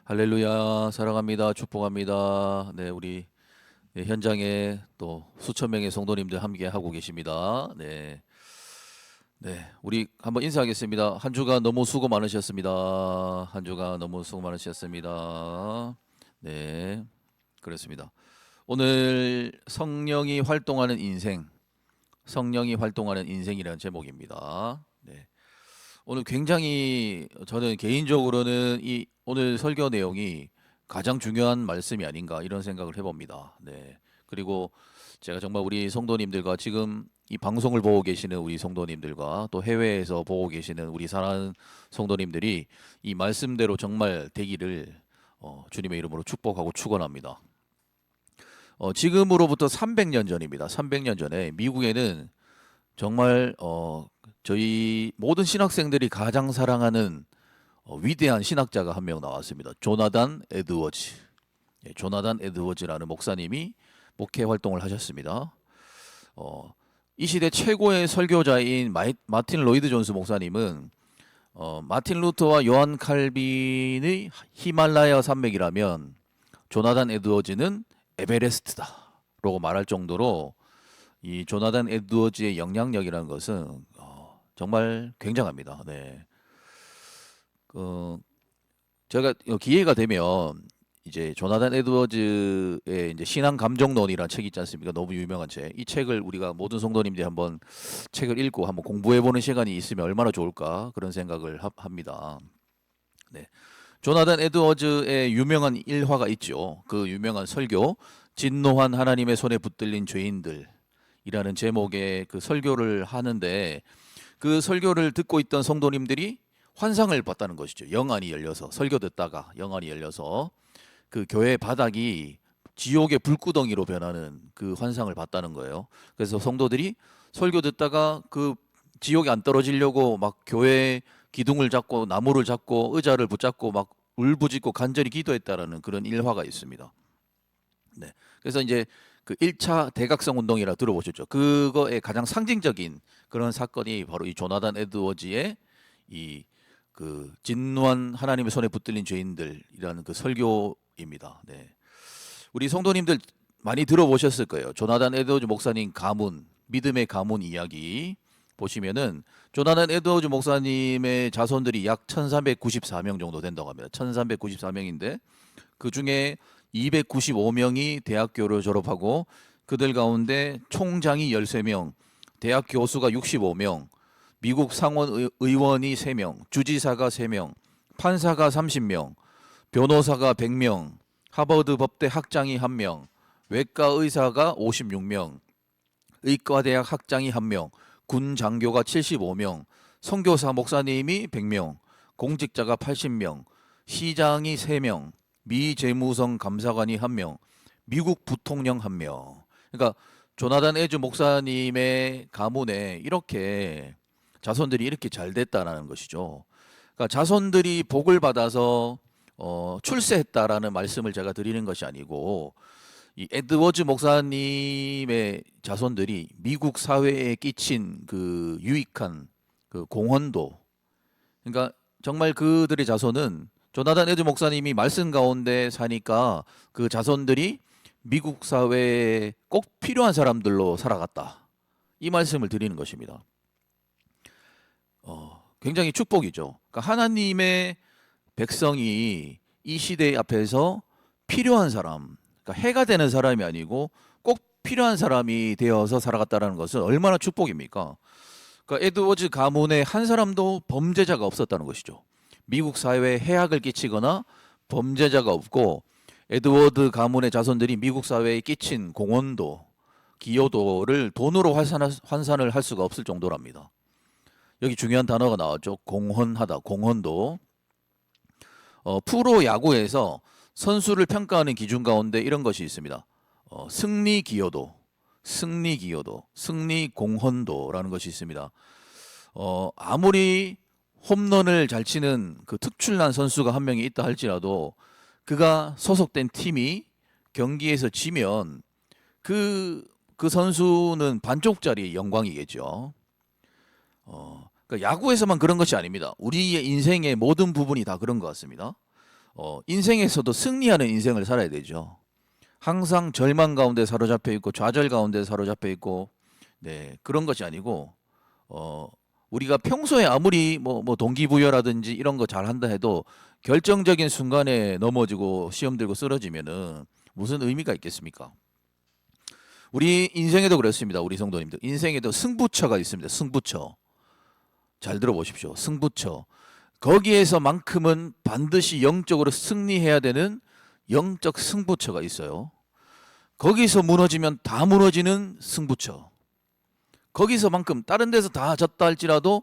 할렐루야, 사랑합니다. 축복합니다. 네, 우리 현장에 또 수천 명의 성도님들 함께 하고 계십니다. 네, 네, 우리 한번 인사하겠습니다. 한 주간 너무 수고 많으셨습니다. 한 주간 너무 수고 많으셨습니다. 네, 그렇습니다. 오늘 성령이 활동하는 인생, 성령이 활동하는 인생이라는 제목입니다. 네. 오늘 굉장히 저는 개인적으로는 이 오늘 설교 내용이 가장 중요한 말씀이 아닌가 이런 생각을 해봅니다. 네. 그리고 제가 정말 우리 성도님들과 지금 이 방송을 보고 계시는 우리 성도님들과 또 해외에서 보고 계시는 우리 사랑하는 성도님들이 이 말씀대로 정말 되기를 주님의 이름으로 축복하고 축원합니다. 지금으로부터 300년 전입니다. 300년 전에 미국에는 정말 저희 모든 신학생들이 가장 사랑하는 위대한 신학자가 한 명 나왔습니다. 조나단 에드워즈. 예, 조나단 에드워즈라는 목사님이 목회 활동을 하셨습니다. 이 시대 최고의 설교자인 마틴 로이드 존스 목사님은 마틴 루터와 요한 칼빈의 히말라야 산맥이라면 조나단 에드워즈는 에베레스트다라고 말할 정도로 이 조나단 에드워즈의 영향력이라는 것은 정말 굉장합니다. 네. 제가 기회가 되면 이제 조나단 에드워즈의 이제 신앙 감정론이라는 책이 있지 않습니까? 너무 유명한 책. 이 책을 우리가 모든 성도님들이 한번 책을 읽고 한번 공부해 보는 시간이 있으면 얼마나 좋을까 그런 생각을 합니다. 네. 조나단 에드워즈의 유명한 일화가 있죠. 그 유명한 설교 진노한 하나님의 손에 붙들린 죄인들이라는 제목의 그 설교를 하는데 그 설교를 듣고 있던 성도님들이 환상을 봤다는 것이죠. 영안이 열려서 설교 듣다가 영안이 열려서 그 교회 바닥이 지옥의 불구덩이로 변하는 그 환상을 봤다는 거예요. 그래서 성도들이 설교 듣다가 그 지옥에 안 떨어지려고 막 교회 기둥을 잡고 나무를 잡고 의자를 붙잡고 막 울부짖고 간절히 기도했다라는 그런 일화가 있습니다. 네. 그래서 이제 그 1차 대각성 운동이라 들어보셨죠? 그거의 가장 상징적인 그런 사건이 바로 이 조나단 에드워즈의 이 그 진노한 하나님의 손에 붙들린 죄인들이라는 그 설교입니다. 네. 우리 성도님들 많이 들어보셨을 거예요. 조나단 에드워즈 목사님 가문, 믿음의 가문 이야기 보시면은 조나단 에드워즈 목사님의 자손들이 약 1394명 정도 된다고 합니다. 1394명인데 그 중에 295명이 대학교를 졸업하고 그들 가운데 총장이 13명, 대학 교수가 65명, 미국 상원 의원이 3명, 주지사가 3명, 판사가 30명, 변호사가 100명, 하버드 법대 학장이 1명, 외과 의사가 56명, 의과대학 학장이 1명, 군 장교가 75명, 선교사 목사님이 100명, 공직자가 80명, 시장이 3명, 미 재무성 감사관이 1명, 미국 부통령 1명. 그러니까 조나단 에즈 목사님의 가문에 이렇게 자손들이 이렇게 잘 됐다라는 것이죠. 그러니까 자손들이 복을 받아서 출세했다라는 말씀을 제가 드리는 것이 아니고 이 에드워즈 목사님의 자손들이 미국 사회에 끼친 그 유익한 그 공헌도, 그러니까 정말 그들의 자손은 조나단 에드 목사님이 말씀 가운데 사니까 그 자손들이 미국 사회에 꼭 필요한 사람들로 살아갔다. 이 말씀을 드리는 것입니다. 굉장히 축복이죠. 그러니까 하나님의 백성이 이 시대 앞에서 필요한 사람, 그러니까 해가 되는 사람이 아니고 꼭 필요한 사람이 되어서 살아갔다는 것은 얼마나 축복입니까? 그러니까 에드워즈 가문에 한 사람도 범죄자가 없었다는 것이죠. 미국 사회에 해악을 끼치거나 범죄자가 없고 에드워드 가문의 자손들이 미국 사회에 끼친 공헌도, 기여도를 돈으로 환산을 할 수가 없을 정도랍니다. 여기 중요한 단어가 나왔죠. 공헌하다, 공헌도. 프로 야구에서 선수를 평가하는 기준 가운데 이런 것이 있습니다. 승리 기여도, 승리 기여도, 승리 공헌도라는 것이 있습니다. 아무리 홈런을 잘 치는 그 특출난 선수가 한 명이 있다 할지라도 그가 소속된 팀이 경기에서 지면 그 선수는 반쪽짜리 영광이겠죠. 그러니까 야구에서만 그런 것이 아닙니다. 우리의 인생의 모든 부분이 다 그런 것 같습니다. 인생에서도 승리하는 인생을 살아야 되죠. 항상 절망 가운데 사로잡혀 있고 좌절 가운데 사로잡혀 있고 네, 그런 것이 아니고 우리가 평소에 아무리 뭐 동기부여라든지 이런 거 잘한다 해도 결정적인 순간에 넘어지고 시험 들고 쓰러지면은 무슨 의미가 있겠습니까? 우리 인생에도 그렇습니다. 우리 성도님들 인생에도 승부처가 있습니다. 승부처. 잘 들어보십시오. 승부처. 거기에서만큼은 반드시 영적으로 승리해야 되는 영적 승부처가 있어요. 거기서 무너지면 다 무너지는 승부처. 거기서만큼 다른 데서 다 졌다 할지라도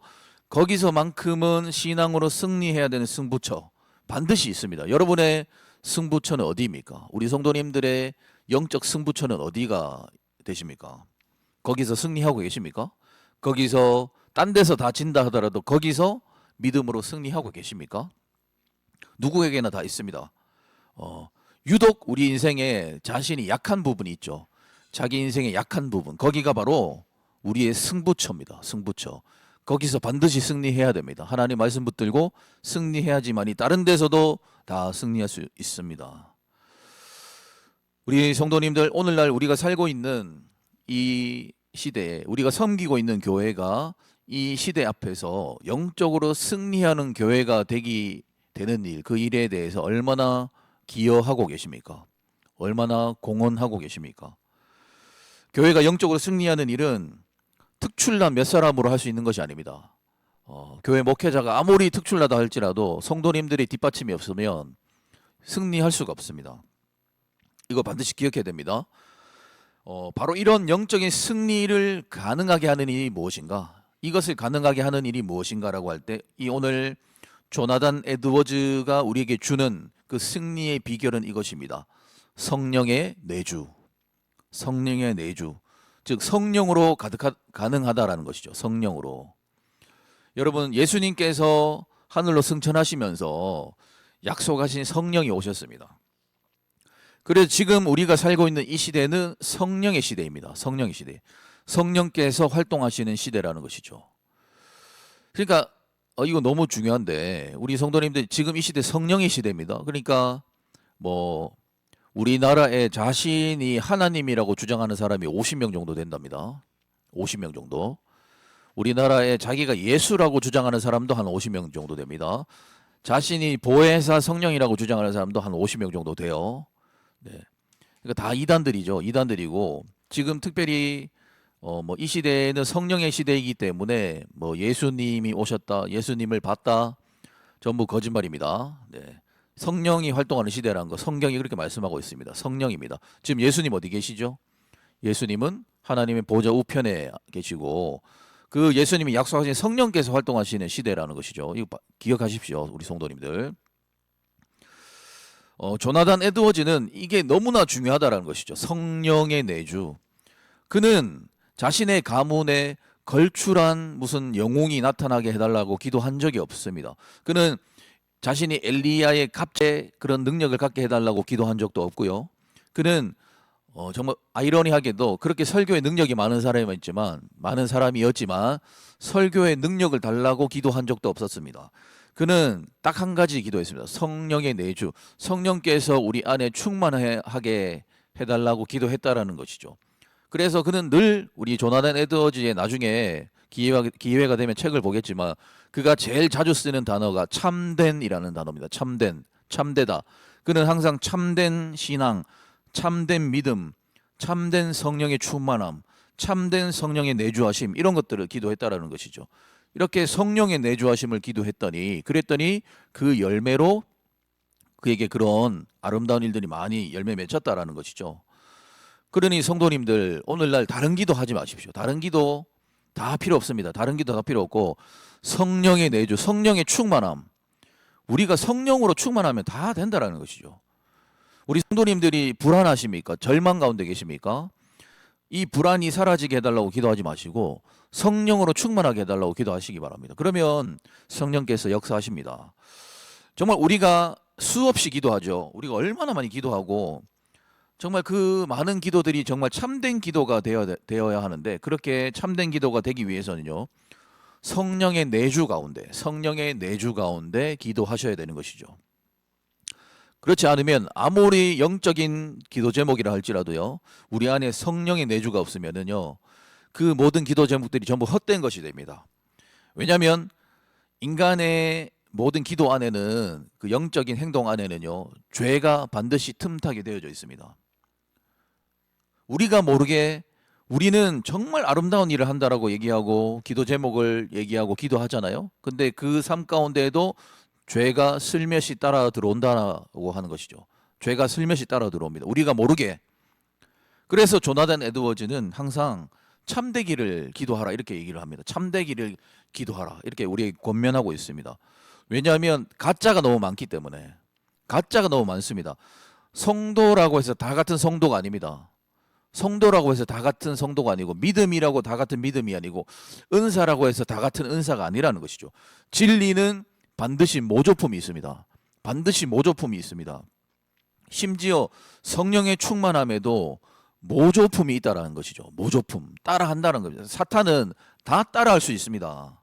거기서만큼은 신앙으로 승리해야 되는 승부처 반드시 있습니다. 여러분의 승부처는 어디입니까? 우리 성도님들의 영적 승부처는 어디가 되십니까? 거기서 승리하고 계십니까? 거기서 딴 데서 다 진다 하더라도 거기서 믿음으로 승리하고 계십니까? 누구에게나 다 있습니다. 유독 우리 인생에 자신이 약한 부분이 있죠. 자기 인생의 약한 부분. 거기가 바로 우리의 승부처입니다. 승부처. 거기서 반드시 승리해야 됩니다. 하나님 말씀 붙들고 승리해야지만이 다른 데서도 다 승리할 수 있습니다. 우리 성도님들 오늘날 우리가 살고 있는 이 시대에 우리가 섬기고 있는 교회가 이 시대 앞에서 영적으로 승리하는 교회가 되는 일, 그 일에 대해서 얼마나 기여하고 계십니까? 얼마나 공헌하고 계십니까? 교회가 영적으로 승리하는 일은 특출난 몇 사람으로 할 수 있는 것이 아닙니다. 교회 목회자가 아무리 특출나다 할지라도 성도님들의 뒷받침이 없으면 승리할 수가 없습니다. 이거 반드시 기억해야 됩니다. 바로 이런 영적인 승리를 가능하게 하는 일이 무엇인가? 이것을 가능하게 하는 일이 무엇인가라고 할 때 이 오늘 조나단 에드워즈가 우리에게 주는 그 승리의 비결은 이것입니다. 성령의 내주. 성령의 내주. 즉 성령으로 가능하다라는 것이죠. 성령으로. 여러분 예수님께서 하늘로 승천하시면서 약속하신 성령이 오셨습니다. 그래서 지금 우리가 살고 있는 이 시대는 성령의 시대입니다. 성령의 시대. 성령께서 활동하시는 시대라는 것이죠. 그러니까 이거 너무 중요한데 우리 성도님들 지금 이 시대 성령의 시대입니다. 그러니까 뭐 우리나라에 자신이 하나님이라고 주장하는 사람이 50명 정도 된답니다. 50명 정도. 우리나라에 자기가 예수라고 주장하는 사람도 한 50명 정도 됩니다. 자신이 보혜사 성령이라고 주장하는 사람도 한 50명 정도 돼요. 네. 그러니까 다 이단들이죠. 이단들이고 지금 특별히 뭐 이 시대는 성령의 시대이기 때문에 뭐 예수님이 오셨다, 예수님을 봤다, 전부 거짓말입니다. 네. 성령이 활동하는 시대라는 거 성경이 그렇게 말씀하고 있습니다. 성령입니다. 지금 예수님 어디 계시죠? 예수님은 하나님의 보좌 우편에 계시고 그 예수님이 약속하신 성령께서 활동하시는 시대라는 것이죠. 이거 기억하십시오. 우리 성도님들. 조나단 에드워즈는 이게 너무나 중요하다라는 것이죠. 성령의 내주. 그는 자신의 가문에 걸출한 무슨 영웅이 나타나게 해달라고 기도한 적이 없습니다. 그는 자신이 엘리야의 갑제 그런 능력을 갖게 해달라고 기도한 적도 없고요. 그는 정말 아이러니하게도 그렇게 설교의 능력이 많은 사람이었지만 설교의 능력을 달라고 기도한 적도 없었습니다. 그는 딱 한 가지 기도했습니다. 성령의 내주, 성령께서 우리 안에 충만하게 해달라고 기도했다라는 것이죠. 그래서 그는 늘 우리 조나단 에드워즈의 나중에 기회가 되면 책을 보겠지만 그가 제일 자주 쓰는 단어가 참된이라는 단어입니다. 참되다. 그는 항상 참된 신앙, 참된 믿음, 참된 성령의 충만함, 참된 성령의 내주하심 이런 것들을 기도했다라는 것이죠. 이렇게 성령의 내주하심을 그랬더니 그 열매로 그에게 그런 아름다운 일들이 많이 열매 맺혔다라는 것이죠. 그러니 성도님들 오늘날 다른 기도 하지 마십시오. 다른 기도 다 필요 없습니다. 다른 기도 다 필요 없고 성령의 내주, 성령의 충만함. 우리가 성령으로 충만하면 다 된다라는 것이죠. 우리 성도님들이 불안하십니까? 절망 가운데 계십니까? 이 불안이 사라지게 해달라고 기도하지 마시고 성령으로 충만하게 해달라고 기도하시기 바랍니다. 그러면 성령께서 역사하십니다. 정말 우리가 수없이 기도하죠. 우리가 얼마나 많이 기도하고 정말 그 많은 기도들이 정말 참된 기도가 되어야 하는데 그렇게 참된 기도가 되기 위해서는요. 성령의 내주 가운데 기도하셔야 되는 것이죠. 그렇지 않으면 아무리 영적인 기도 제목이라 할지라도요, 우리 안에 성령의 내주가 없으면은요, 그 모든 기도 제목들이 전부 헛된 것이 됩니다. 왜냐하면 인간의 모든 기도 안에는, 그 영적인 행동 안에는요, 죄가 반드시 틈타게 되어져 있습니다. 우리가 모르게 우리는 정말 아름다운 일을 한다라고 얘기하고 기도 제목을 얘기하고 기도하잖아요. 근데 그 삶 가운데에도 죄가 슬며시 따라 들어온다고 하는 것이죠. 죄가 슬며시 따라 들어옵니다. 우리가 모르게. 그래서 조나단 에드워즈는 항상 참되기를 기도하라 이렇게 얘기를 합니다. 참되기를 기도하라 이렇게 우리에게 권면하고 있습니다. 왜냐하면 가짜가 너무 많기 때문에. 가짜가 너무 많습니다. 성도라고 해서 다 같은 성도가 아닙니다. 성도라고 해서 다 같은 성도가 아니고, 믿음이라고 다 같은 믿음이 아니고, 은사라고 해서 다 같은 은사가 아니라는 것이죠. 진리는 반드시 모조품이 있습니다. 반드시 모조품이 있습니다. 심지어 성령의 충만함에도 모조품이 있다라는 것이죠. 모조품, 따라한다는 겁니다. 사탄은 다 따라할 수 있습니다.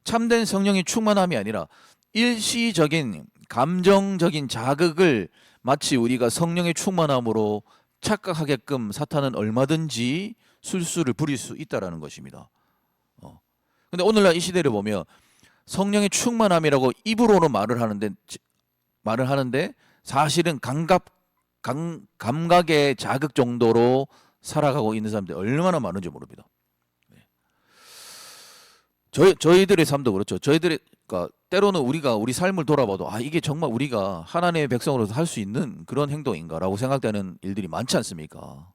참된 성령의 충만함이 아니라 일시적인 감정적인 자극을 마치 우리가 성령의 충만함으로 착각하게끔 사탄은 얼마든지 술수를 부릴 수 있다라는 것입니다. 근데 오늘날 이 시대를 보면 성령의 충만함이라고 입으로는 말을 하는데 사실은 감각의 자극 정도로 살아가고 있는 사람들이 얼마나 많은지 모릅니다. 저희들의 삶도 그렇죠. 그러니까 때로는 우리가 우리 삶을 돌아봐도 이게 정말 우리가 하나님의 백성으로서 할 수 있는 그런 행동인가라고 생각되는 일들이 많지 않습니까?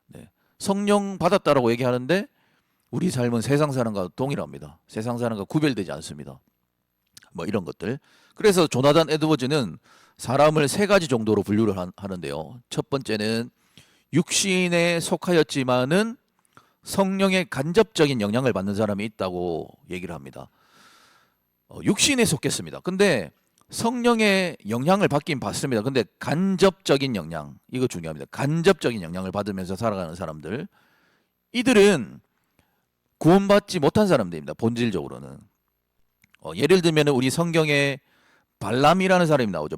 네. 성령 받았다라고 얘기하는데 우리 삶은 세상 사람과 동일합니다. 세상 사람과 구별되지 않습니다. 뭐 이런 것들. 그래서 조나단 에드워즈는 사람을 세 가지 정도로 분류를 하는데요. 첫 번째는 육신에 속하였지만은 성령의 간접적인 영향을 받는 사람이 있다고 얘기를 합니다. 육신에 속했습니다. 근데 성령의 영향을 받긴 받습니다. 근데 간접적인 영향, 이거 중요합니다. 간접적인 영향을 받으면서 살아가는 사람들, 이들은 구원받지 못한 사람들입니다. 본질적으로는. 예를 들면 우리 성경에 발람이라는 사람이 나오죠.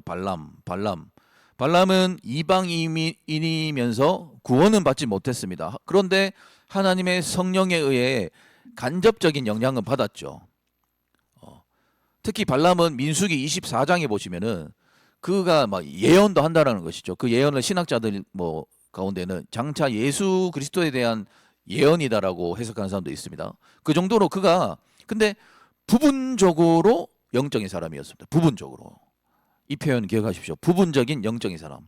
발람은 이방인이면서 구원은 받지 못했습니다. 그런데 하나님의 성령에 의해 간접적인 영향은 받았죠. 특히 발람은 민수기 24장에 보시면은 그가 막 예언도 한다라는 것이죠. 그 예언을 신학자들 가운데는 장차 예수 그리스도에 대한 예언이다라고 해석하는 사람도 있습니다. 그 정도로 근데 부분적으로 영적인 사람이었습니다. 부분적으로. 이 표현 기억하십시오. 부분적인 영적인 사람.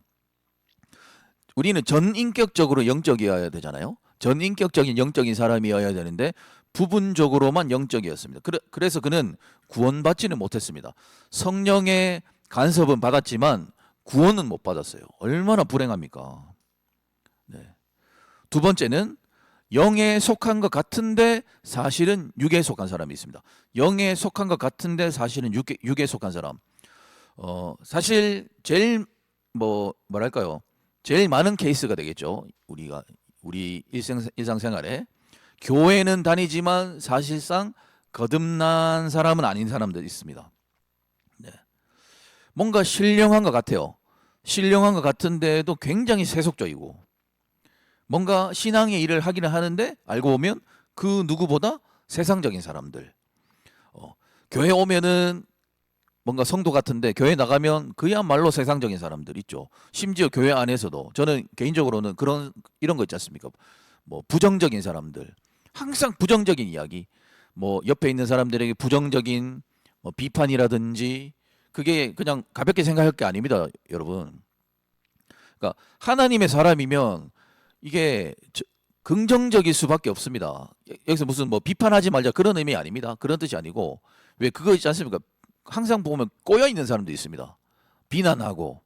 우리는 전인격적으로 영적이어야 되잖아요. 전인격적인 영적인 사람이어야 되는데 부분적으로만 영적이었습니다. 그래서 그는 구원받지는 못했습니다. 성령의 간섭은 받았지만 구원은 못 받았어요. 얼마나 불행합니까? 네. 두 번째는 영에 속한 것 같은데 사실은 육에 속한 사람이 있습니다. 영에 속한 것 같은데 사실은 육에 속한 사람. 사실 제일 제일 많은 케이스가 되겠죠. 우리 일상생활에 교회는 다니지만 사실상 거듭난 사람은 아닌 사람들이 있습니다. 네. 뭔가 신령한 것 같아요. 신령한 것 같은데도 굉장히 세속적이고, 뭔가 신앙의 일을 하기는 하는데 알고 보면 그 누구보다 세상적인 사람들. 교회 오면은 뭔가 성도 같은데 교회 나가면 그야말로 세상적인 사람들 있죠. 심지어 교회 안에서도 저는 개인적으로는 이런 거 있지 않습니까? 부정적인 사람들, 항상 부정적인 이야기, 옆에 있는 사람들에게 부정적인 비판이라든지, 그게 그냥 가볍게 생각할 게 아닙니다, 여러분. 그러니까 하나님의 사람이면 이게 긍정적일 수밖에 없습니다. 여기서 무슨 비판하지 말자 그런 의미 아닙니다. 그런 뜻이 아니고, 왜 그거 있지 않습니까? 항상 보면 꼬여 있는 사람도 있습니다. 비난하고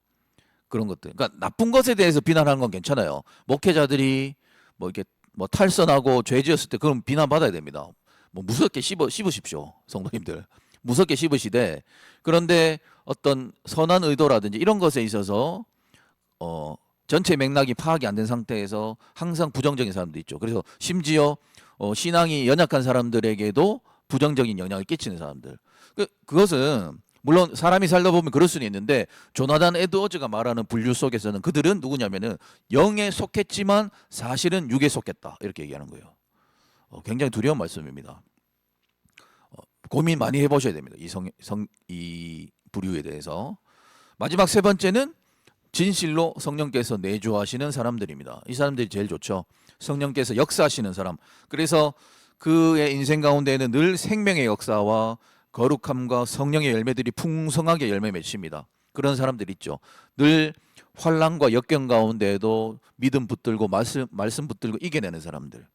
그런 것들. 그러니까 나쁜 것에 대해서 비난하는 건 괜찮아요. 목회자들이 이렇게 탈선하고 죄 지었을 때 그럼 비난받아야 됩니다. 무섭게 씹으십시오, 성도님들. 무섭게 씹으시되, 그런데 어떤 선한 의도라든지 이런 것에 있어서 전체 맥락이 파악이 안 된 상태에서 항상 부정적인 사람도 있죠. 그래서 심지어 신앙이 연약한 사람들에게도 부정적인 영향을 끼치는 사람들. 그것은 물론 사람이 살다 보면 그럴 수는 있는데 조나단 에드워즈가 말하는 분류 속에서는 그들은 누구냐면은 영에 속했지만 사실은 육에 속했다 이렇게 얘기하는 거예요. 굉장히 두려운 말씀입니다. 고민 많이 해보셔야 됩니다. 이 부류에 대해서. 마지막 세 번째는 진실로 성령께서 내주하시는 사람들입니다. 이 사람들이 제일 좋죠. 성령께서 역사하시는 사람. 그래서 그의 인생 가운데에는 늘 생명의 역사와 거룩함과 성령의 열매들이 풍성하게 열매 맺습니다. 그런 사람들 있죠. 늘 환난과 역경 가운데에도 믿음 붙들고 말씀 붙들고 이겨내는 사람들.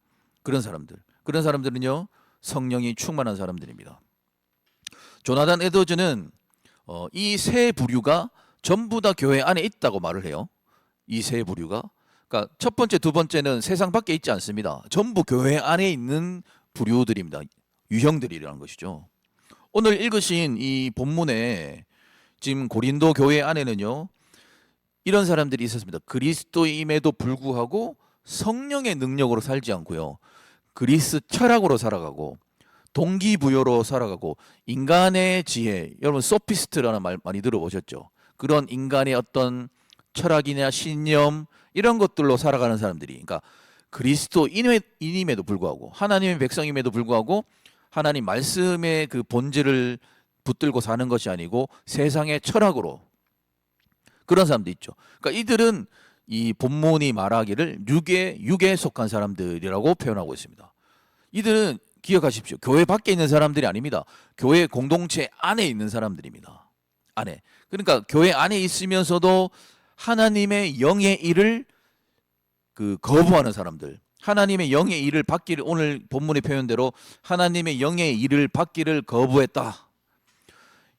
그런 사람들은요 성령이 충만한 사람들입니다. 조나단 에드워즈는 이 세 부류가 전부 다 교회 안에 있다고 말을 해요. 이 세 부류가. 그러니까 첫 번째, 두 번째는 세상 밖에 있지 않습니다. 전부 교회 안에 있는 부류들입니다. 유형들이라는 것이죠. 오늘 읽으신 이 본문에 지금 고린도 교회 안에는요. 이런 사람들이 있었습니다. 그리스도임에도 불구하고 성령의 능력으로 살지 않고요. 그리스 철학으로 살아가고 동기부여로 살아가고 인간의 지혜, 여러분 소피스트라는 말 많이 들어보셨죠? 그런 인간의 어떤 철학이나 신념 이런 것들로 살아가는 사람들이, 그러니까 그리스도인임에도 불구하고 하나님의 백성임에도 불구하고 하나님 말씀의 그 본질을 붙들고 사는 것이 아니고 세상의 철학으로 그런 사람도 있죠. 그러니까 이들은 이 본문이 말하기를 육에 속한 사람들이라고 표현하고 있습니다. 이들은 기억하십시오. 교회 밖에 있는 사람들이 아닙니다. 교회 공동체 안에 있는 사람들입니다. 안에. 그러니까 교회 안에 있으면서도 하나님의 영의 일을 거부하는 사람들. 하나님의 영의 일을 받기를, 오늘 본문의 표현대로 하나님의 영의 일을 받기를 거부했다.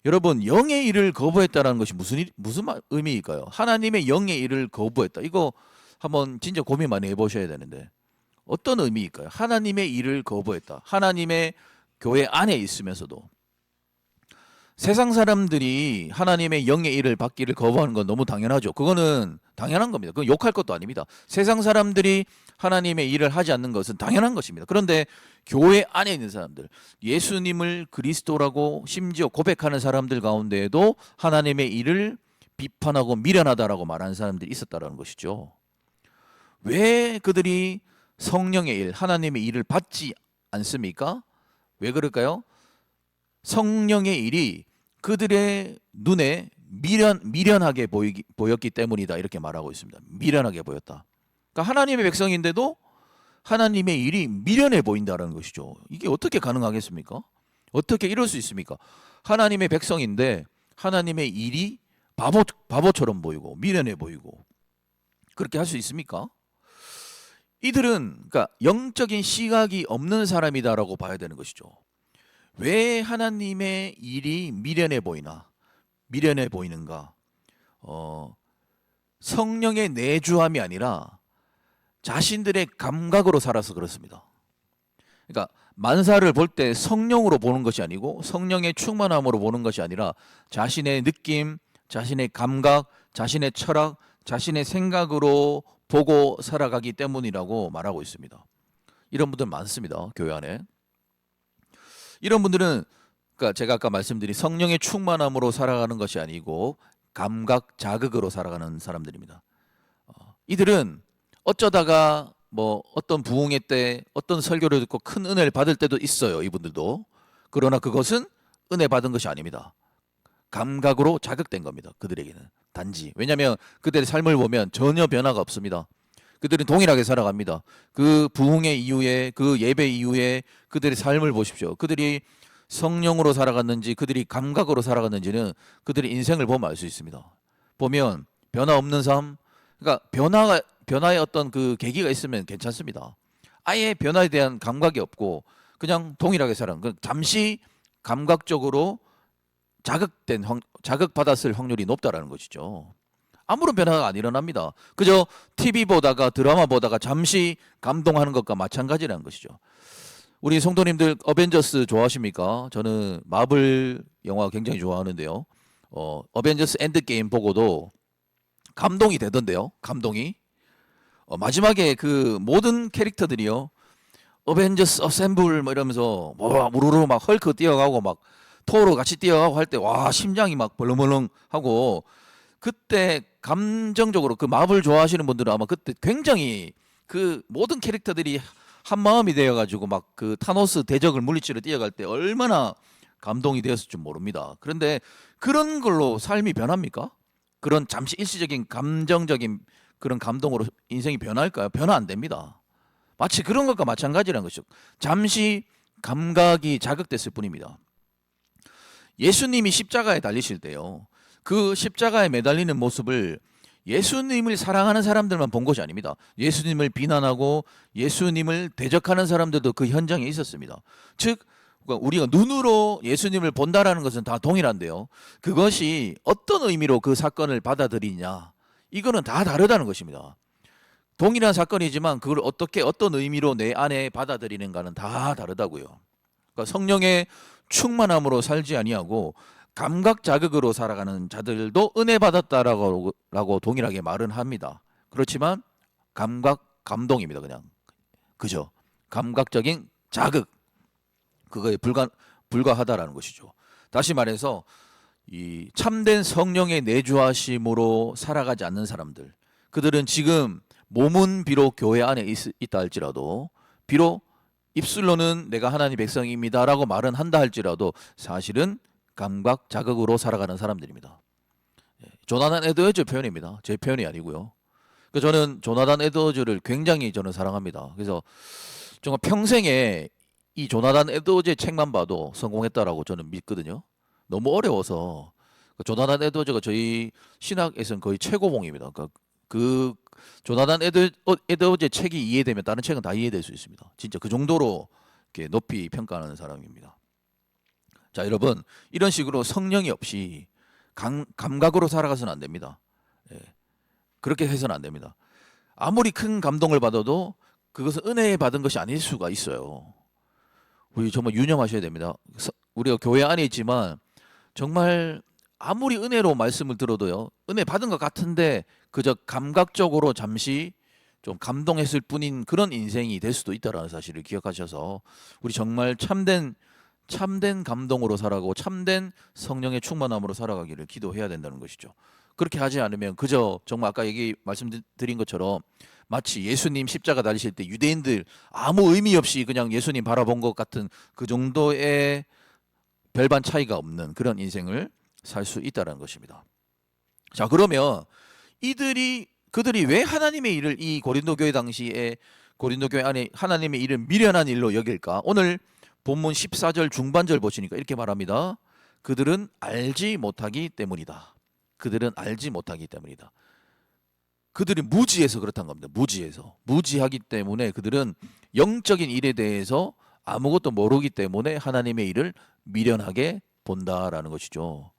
여러분, 영의 일을 거부했다라는 것이 무슨 의미일까요? 하나님의 영의 일을 거부했다. 이거 한번 진짜 고민 많이 해보셔야 되는데 어떤 의미일까요? 하나님의 일을 거부했다. 하나님의 교회 안에 있으면서도. 세상 사람들이 하나님의 영의 일을 받기를 거부하는 건 너무 당연하죠. 그거는 당연한 겁니다. 그건 욕할 것도 아닙니다. 세상 사람들이 하나님의 일을 하지 않는 것은 당연한 것입니다. 그런데 교회 안에 있는 사람들, 예수님을 그리스도라고 심지어 고백하는 사람들 가운데에도 하나님의 일을 비판하고 미련하다라고 말하는 사람들이 있었다는 것이죠. 왜 그들이 성령의 일, 하나님의 일을 받지 않습니까? 왜 그럴까요? 성령의 일이 그들의 눈에 미련하게 보였기 때문이다 이렇게 말하고 있습니다. 미련하게 보였다. 그러니까 하나님의 백성인데도 하나님의 일이 미련해 보인다는 것이죠. 이게 어떻게 가능하겠습니까? 어떻게 이럴 수 있습니까? 하나님의 백성인데 하나님의 일이 바보처럼 보이고 미련해 보이고 그렇게 할 수 있습니까? 이들은 그러니까 영적인 시각이 없는 사람이다라고 봐야 되는 것이죠. 왜 하나님의 일이 미련해 보이는가? 성령의 내주함이 아니라 자신들의 감각으로 살아서 그렇습니다. 그러니까 만사를 볼 때 성령으로 보는 것이 아니고 성령의 충만함으로 보는 것이 아니라 자신의 느낌, 자신의 감각, 자신의 철학, 자신의 생각으로 보고 살아가기 때문이라고 말하고 있습니다. 이런 분들 많습니다. 교회 안에. 이런 분들은 그러니까 제가 아까 말씀드린 성령의 충만함으로 살아가는 것이 아니고 감각, 자극으로 살아가는 사람들입니다. 이들은 어쩌다가 뭐 어떤 부흥회 때 어떤 설교를 듣고 큰 은혜를 받을 때도 있어요. 이분들도. 그러나 그것은 은혜 받은 것이 아닙니다. 감각으로 자극된 겁니다. 그들에게는. 단지. 왜냐하면 그들의 삶을 보면 전혀 변화가 없습니다. 그들은 동일하게 살아갑니다. 그 부흥회 이후에 그 예배 이후에 그들의 삶을 보십시오. 그들이 성령으로 살아갔는지 그들이 감각으로 살아갔는지는 그들의 인생을 보면 알 수 있습니다. 보면 변화 없는 삶, 그러니까 변화의 어떤 그 계기가 있으면 괜찮습니다. 아예 변화에 대한 감각이 없고 그냥 동일하게 살아가는, 잠시 감각적으로 자극받았을 확률이 높다라는 것이죠. 아무런 변화가 안 일어납니다. 그저 TV 보다가 드라마 보다가 잠시 감동하는 것과 마찬가지라는 것이죠. 우리 성도님들 어벤져스 좋아하십니까? 저는 마블 영화 굉장히 좋아하는데요. 어벤져스 엔드게임 보고도 감동이 되던데요. 감동이. 마지막에 그 모든 캐릭터들이요. 어벤져스 어셈블 뭐 이러면서 우르르 막 헐크 뛰어가고 막 토로 같이 뛰어가고 할 때 와 심장이 막 벌렁벌렁하고 그때 감정적으로 그 마블 좋아하시는 분들은 아마 그때 굉장히 그 모든 캐릭터들이 한 마음이 되어가지고 막 그 타노스 대적을 물리치러 뛰어갈 때 얼마나 감동이 되었을 줄 모릅니다. 그런데 그런 걸로 삶이 변합니까? 그런 잠시 일시적인 감정적인 그런 감동으로 인생이 변할까요? 변화 안 됩니다. 마치 그런 것과 마찬가지라는 것이죠. 잠시 감각이 자극됐을 뿐입니다. 예수님이 십자가에 달리실 때요. 그 십자가에 매달리는 모습을 예수님을 사랑하는 사람들만 본 것이 아닙니다. 예수님을 비난하고 예수님을 대적하는 사람들도 그 현장에 있었습니다. 즉 우리가 눈으로 예수님을 본다라는 것은 다 동일한데요. 그것이 어떤 의미로 그 사건을 받아들이냐 이거는 다 다르다는 것입니다. 동일한 사건이지만 그걸 어떻게 어떤 의미로 내 안에 받아들이는가는 다 다르다고요. 그러니까 성령의 충만함으로 살지 아니하고 감각 자극으로 살아가는 자들도 은혜 받았다라고 동일하게 말은 합니다. 그렇지만 감동입니다. 그냥 그죠? 감각적인 자극 그거에 불과하다라는 것이죠. 다시 말해서 이 참된 성령의 내주하심으로 살아가지 않는 사람들, 그들은 지금 몸은 비록 교회 안에 있다 할지라도, 비록 입술로는 내가 하나님 백성입니다라고 말은 한다 할지라도 사실은 감각 자극으로 살아가는 사람들입니다. 조나단 에드워즈 표현입니다. 제 표현이 아니고요. 저는 조나단 에드워즈를 굉장히 저는 사랑합니다. 그래서 정말 평생에 이 조나단 에드워즈의 책만 봐도 성공했다라고 저는 믿거든요. 너무 어려워서 조나단 에드워즈가 저희 신학에서는 거의 최고봉입니다. 그러니까 그 조나단 에드워즈의 책이 이해되면 다른 책은 다 이해될 수 있습니다. 진짜 그 정도로 이렇게 높이 평가하는 사람입니다. 자, 여러분 이런 식으로 성령이 없이 감각으로 살아가서는 안 됩니다. 예, 그렇게 해서는 안 됩니다. 아무리 큰 감동을 받아도 그것은 은혜에 받은 것이 아닐 수가 있어요. 우리 정말 유념하셔야 됩니다. 우리가 교회 안에 있지만 정말 아무리 은혜로 말씀을 들어도요, 은혜 받은 것 같은데 그저 감각적으로 잠시 좀 감동했을 뿐인 그런 인생이 될 수도 있다는 사실을 기억하셔서 우리 정말 참된 감동으로 살아가고 참된 성령의 충만함으로 살아가기를 기도해야 된다는 것이죠. 그렇게 하지 않으면 그저 정말 아까 말씀드린 것처럼 마치 예수님 십자가 달리실 때 유대인들 아무 의미 없이 그냥 예수님 바라본 것 같은 그 정도의 별반 차이가 없는 그런 인생을 살 수 있다는 것입니다. 자, 그러면 그들이 왜 하나님의 일을 이 고린도 교회 당시에 고린도 교회 안에 하나님의 일을 미련한 일로 여길까? 오늘 본문 14절 중반절 보시니까 이렇게 말합니다. 그들은 알지 못하기 때문이다. 그들은 알지 못하기 때문이다. 그들이 무지해서 그렇다는 겁니다. 무지하기 때문에 그들은 영적인 일에 대해서 아무것도 모르기 때문에 하나님의 일을 미련하게 본다라는 것이죠.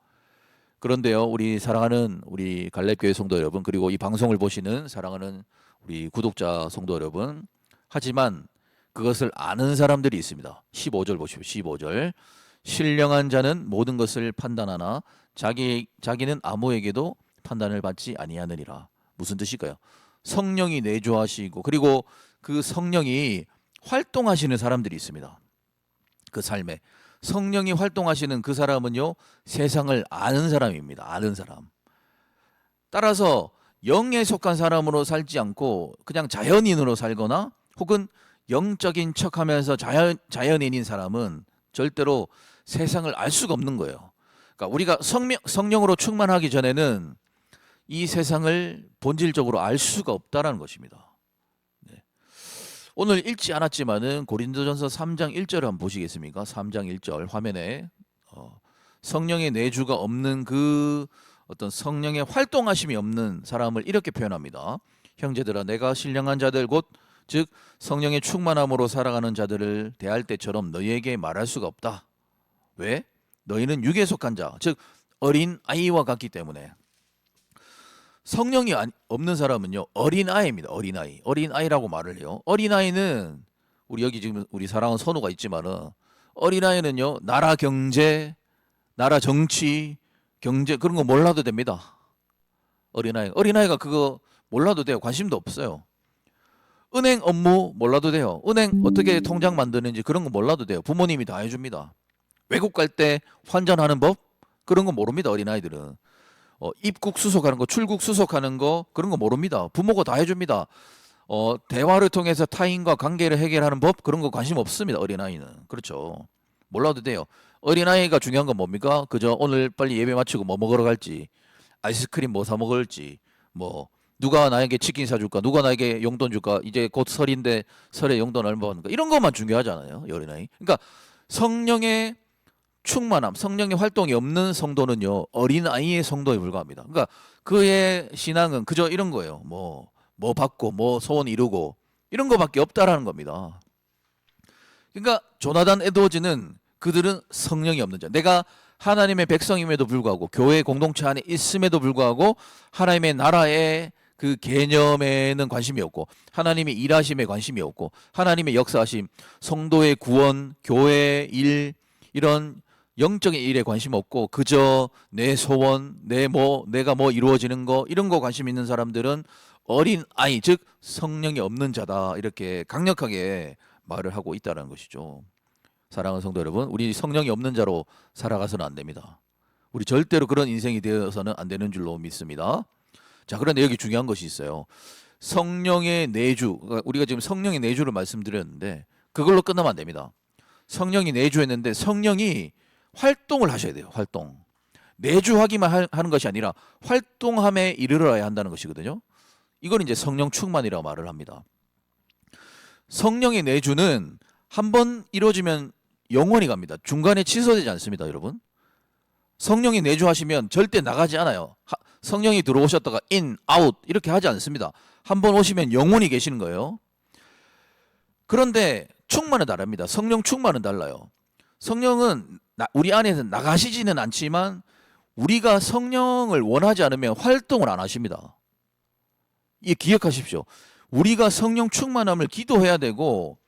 그런데요, 우리 사랑하는 우리 갈렙교회 성도 여러분, 그리고 이 방송을 보시는 사랑하는 우리 구독자 성도 여러분, 하지만 그것을 아는 사람들이 있습니다. 15절 보십시오. 15절. 신령한 자는 모든 것을 판단하나 자기는 아무에게도 판단을 받지 아니하느니라. 무슨 뜻일까요? 성령이 내주하시고 그리고 그 성령이 활동하시는 사람들이 있습니다. 그 삶에 성령이 활동하시는 그 사람은요, 세상을 아는 사람입니다. 아는 사람. 따라서 영에 속한 사람으로 살지 않고 그냥 자연인으로 살거나 혹은 영적인 척하면서 자연인인 사람은 절대로 세상을 알 수가 없는 거예요. 그러니까 우리가 성령으로 충만하기 전에는 이 세상을 본질적으로 알 수가 없다라는 것입니다. 네. 오늘 읽지 않았지만은 고린도전서 3장 1절을 한번 보시겠습니까? 3장 1절 화면에 성령의 내주가 없는 그 어떤 성령의 활동하심이 없는 사람을 이렇게 표현합니다. 형제들아, 내가 신령한 자들 즉 성령의 충만함으로 살아가는 자들을 대할 때처럼 너희에게 말할 수가 없다. 왜? 너희는 육에 속한 자, 즉 어린 아이와 같기 때문에. 성령이 없는 사람은요, 어린아이입니다. 어린아이라고 말을 해요. 어린아이는 우리 여기 지금 우리 사랑하는 선우가 있지만은 어린아이는요, 나라 경제, 나라 정치, 경제 그런 거 몰라도 됩니다. 어린아이가 그거 몰라도 돼요. 관심도 없어요. 은행 업무 몰라도 돼요. 은행 어떻게 통장 만드는지 그런 거 몰라도 돼요. 부모님이 다 해줍니다. 외국 갈 때 환전하는 법 그런 거 모릅니다. 어린아이들은. 입국 수속하는 거, 출국 수속하는 거 그런 거 모릅니다. 부모가 다 해줍니다. 대화를 통해서 타인과 관계를 해결하는 법 그런 거 관심 없습니다. 어린아이는. 그렇죠. 몰라도 돼요. 어린아이가 중요한 건 뭡니까? 그저 오늘 빨리 예배 마치고 뭐 먹으러 갈지, 아이스크림 뭐 사 먹을지, 뭐 누가 나에게 치킨 사줄까, 누가 나에게 용돈 줄까, 이제 곧 설인데 설에 용돈 얼마 받는가 이런 것만 중요하잖아요. 어린아이. 그러니까 성령의 충만함, 성령의 활동이 없는 성도는요 어린아이의 성도에 불과합니다. 그러니까 그의 신앙은 그저 이런 거예요. 뭐 받고 뭐 소원 이루고 이런 거밖에 없다라는 겁니다. 그러니까 조나단 에드워즈는 그들은 성령이 없는 자. 내가 하나님의 백성임에도 불구하고 교회 공동체 안에 있음에도 불구하고 하나님의 나라의 그 개념에는 관심이 없고 하나님의 일하심에 관심이 없고 하나님의 역사하심, 성도의 구원, 교회의 일 이런 영적인 일에 관심 없고 그저 내 소원, 내가 뭐 이루어지는 거 이런 거 관심 있는 사람들은 어린 아이 즉 성령이 없는 자다 이렇게 강력하게 말을 하고 있다는 것이죠. 사랑하는 성도 여러분, 우리 성령이 없는 자로 살아가서는 안 됩니다. 우리 절대로 그런 인생이 되어서는 안 되는 줄로 믿습니다. 자, 그런데 여기 중요한 것이 있어요. 성령의 내주, 우리가 지금 성령의 내주를 말씀드렸는데 그걸로 끝나면 안 됩니다. 성령이 내주했는데 성령이 활동을 하셔야 돼요. 활동. 내주하기만 하는 것이 아니라 활동함에 이르러야 한다는 것이거든요. 이걸 이제 성령 충만이라고 말을 합니다. 성령의 내주는 한번 이루어지면 영원히 갑니다. 중간에 취소되지 않습니다, 여러분. 성령이 내주하시면 절대 나가지 않아요. 성령이 들어오셨다가 인, 아웃 이렇게 하지 않습니다. 한번 오시면 영원히 계시는 거예요. 그런데 충만은 다릅니다. 성령 충만은 달라요. 성령은 우리 안에서 나가시지는 않지만 우리가 성령을 원하지 않으면 활동을 안 하십니다. 이 기억하십시오. 우리가 성령 충만함을 기도해야 되고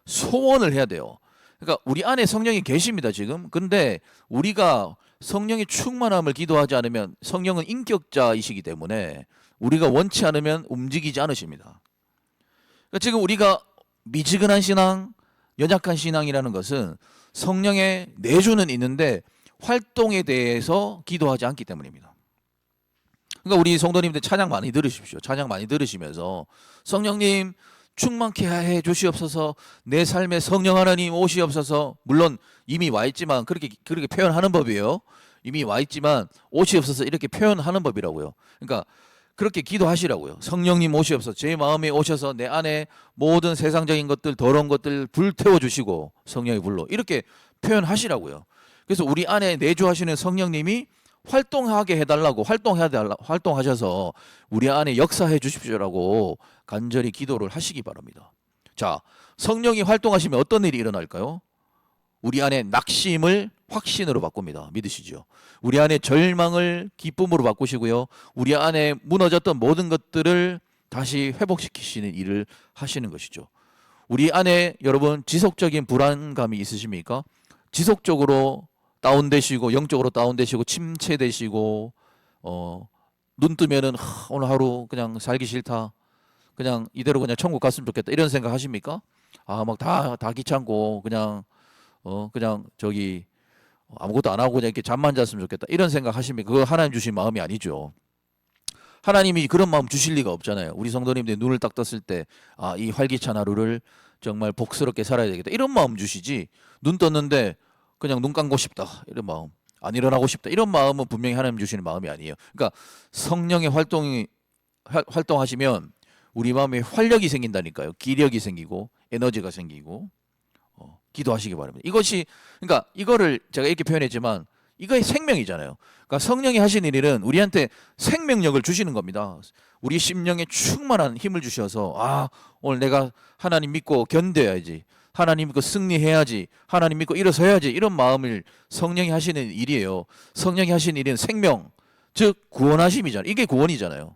소원을 해야 돼요. 그러니까 우리 안에 성령이 계십니다, 지금. 근데 우리가 성령의 충만함을 기도하지 않으면 성령은 인격자이시기 때문에 우리가 원치 않으면 움직이지 않으십니다. 그러니까 지금 우리가 미지근한 신앙, 연약한 신앙이라는 것은 성령의 내주는 있는데 활동에 대해서 기도하지 않기 때문입니다. 그러니까 우리 성도님들 찬양 많이 들으십시오. 찬양 많이 들으시면서 성령님 충만케 해 주시옵소서, 내 삶에 성령 하나님 오시옵소서. 물론 이미 와 있지만 그렇게 표현하는 법이에요. 이미 와 있지만 오시옵소서 이렇게 표현하는 법이라고요. 그러니까 그렇게 기도하시라고요. 성령님 오시옵소서, 제 마음에 오셔서 내 안에 모든 세상적인 것들, 더러운 것들 불태워 주시고 성령의 불로 이렇게 표현하시라고요. 그래서 우리 안에 내주하시는 성령님이 활동하게 해달라고 활동하셔서 우리 안에 역사해 주십시오라고 간절히 기도를 하시기 바랍니다. 자, 성령이 활동하시면 어떤 일이 일어날까요? 우리 안에 낙심을 확신으로 바꿉니다. 믿으시죠? 우리 안에 절망을 기쁨으로 바꾸시고요. 우리 안에 무너졌던 모든 것들을 다시 회복시키시는 일을 하시는 것이죠. 우리 안에 여러분 지속적인 불안감이 있으십니까? 지속적으로 다운되시고 영적으로 다운되시고 침체되시고 눈 뜨면은 오늘 하루 그냥 살기 싫다. 그냥 이대로 그냥 천국 갔으면 좋겠다. 이런 생각 하십니까? 막 다 귀찮고 그냥 저기 아무것도 안 하고 그냥 이렇게 잠만 잤으면 좋겠다. 이런 생각 하십니까? 그거 하나님 주신 마음이 아니죠. 하나님이 그런 마음 주실 리가 없잖아요. 우리 성도님들 눈을 딱 떴을 때 이 활기찬 하루를 정말 복스럽게 살아야 되겠다. 이런 마음 주시지. 눈 떴는데 그냥 눈 감고 싶다. 이런 마음. 안 일어나고 싶다. 이런 마음은 분명히 하나님 주시는 마음이 아니에요. 그러니까 성령의 활동하시면 우리 마음에 활력이 생긴다니까요. 기력이 생기고 에너지가 생기고 기도하시기 바랍니다. 이것이 그러니까 이거를 제가 이렇게 표현했지만 이거의 생명이잖아요. 그러니까 성령이 하시는 일은 우리한테 생명력을 주시는 겁니다. 우리 심령에 충만한 힘을 주셔서 오늘 내가 하나님 믿고 견뎌야지. 하나님 믿고 승리해야지. 하나님 믿고 일어서야지. 이런 마음을 성령이 하시는 일이에요. 성령이 하시는 일은 생명, 즉 구원하심이잖아요. 이게 구원이잖아요.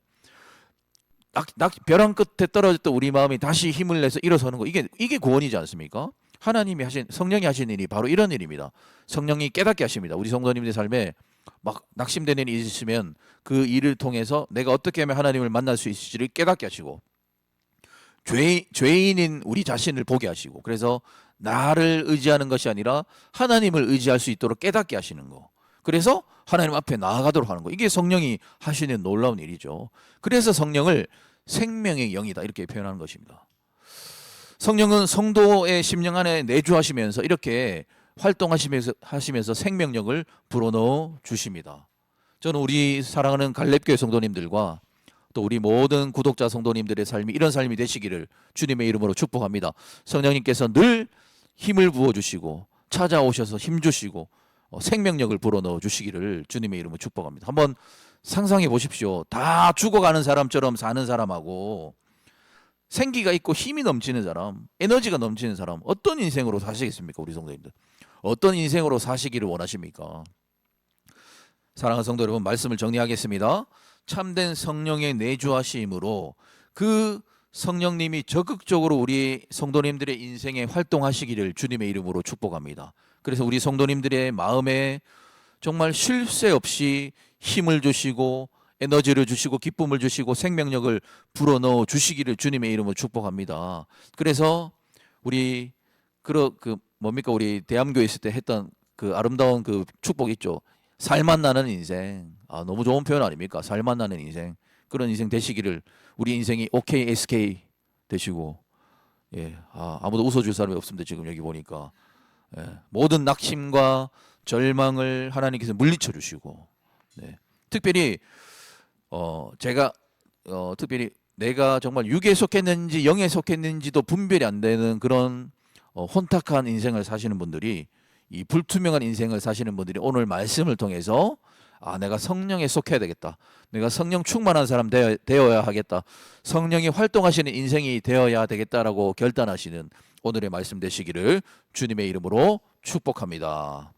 벼랑 끝에 떨어졌던 우리 마음이 다시 힘을 내서 일어서는 거 이게 구원이지 않습니까? 하나님이 성령이 하시는 일이 바로 이런 일입니다. 성령이 깨닫게 하십니다. 우리 성도님들 삶에 막 낙심되는 일이 있으면 그 일을 통해서 내가 어떻게 하면 하나님을 만날 수 있을지를 깨닫게 하시고 죄인인 우리 자신을 보게 하시고 그래서 나를 의지하는 것이 아니라 하나님을 의지할 수 있도록 깨닫게 하시는 거. 그래서 하나님 앞에 나아가도록 하는 거. 이게 성령이 하시는 놀라운 일이죠. 그래서 성령을 생명의 영이다 이렇게 표현하는 것입니다. 성령은 성도의 심령 안에 내주하시면서 이렇게 활동하시면서 생명력을 불어넣어 주십니다. 저는 우리 사랑하는 갈렙교회 성도님들과 또 우리 모든 구독자 성도님들의 삶이 이런 삶이 되시기를 주님의 이름으로 축복합니다. 성령님께서 늘 힘을 부어주시고 찾아오셔서 힘 주시고 생명력을 불어넣어 주시기를 주님의 이름으로 축복합니다. 한번 상상해 보십시오. 다 죽어가는 사람처럼 사는 사람하고 생기가 있고 힘이 넘치는 사람, 에너지가 넘치는 사람, 어떤 인생으로 사시겠습니까? 우리 성도님들 어떤 인생으로 사시기를 원하십니까? 사랑하는 성도 여러분, 말씀을 정리하겠습니다. 참된 성령의 내주하심으로 그 성령님이 적극적으로 우리 성도님들의 인생에 활동하시기를 주님의 이름으로 축복합니다. 그래서 우리 성도님들의 마음에 정말 쉴 새 없이 힘을 주시고 에너지를 주시고 기쁨을 주시고 생명력을 불어넣어 주시기를 주님의 이름으로 축복합니다. 그래서 우리 뭡니까 우리 대암교회 있을 때 했던 그 아름다운 그 축복 있죠. 살맛 나는 인생. 너무 좋은 표현 아닙니까? 살맛 나는 인생. 그런 인생 되시기를 우리 인생이 OKSK 되시고 아무도 웃어줄 사람이 없습니다. 지금 여기 보니까 모든 낙심과 절망을 하나님께서 물리쳐 주시고 특별히 제가 특별히 내가 정말 육에 속했는지 영에 속했는지도 분별이 안 되는 그런 혼탁한 인생을 사시는 분들이 이 불투명한 인생을 사시는 분들이 오늘 말씀을 통해서 내가 성령에 속해야 되겠다. 내가 성령 충만한 사람 되어야 하겠다. 성령이 활동하시는 인생이 되어야 되겠다라고 결단하시는 오늘의 말씀 되시기를 주님의 이름으로 축복합니다.